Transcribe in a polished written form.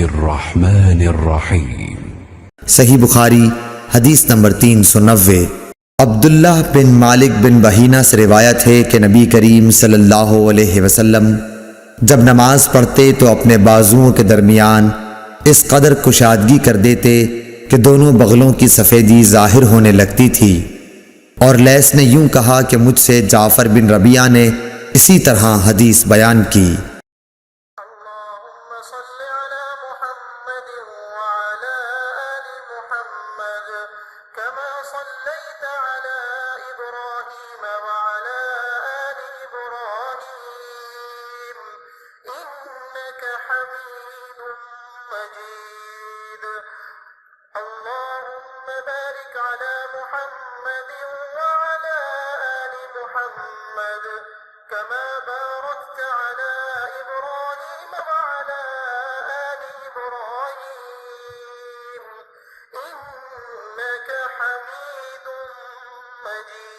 बिस्मिल्लाहिर्रहमानिर्रहीम। सही बुखारी हदीस नंबर 390। अब्दुल्लाह बिन मालिक बिन बहीना से रिवायत है कि नबी करीम सल्लल्लाहु अलैहि वसल्लम जब नमाज पढ़ते तो अपने बाजुओं के दरमियान इस कदर कुशादगी कर देते कि दोनों बगलों की सफ़ेदी ज़ाहिर होने लगती थी। और लैस ने यूं कहा कि मुझसे जाफ़र बिन रबिया ने इसी तरह हदीस बयान की। كما باركت على إبراهيم وعلى آل إبراهيم إنك حميد مجيد।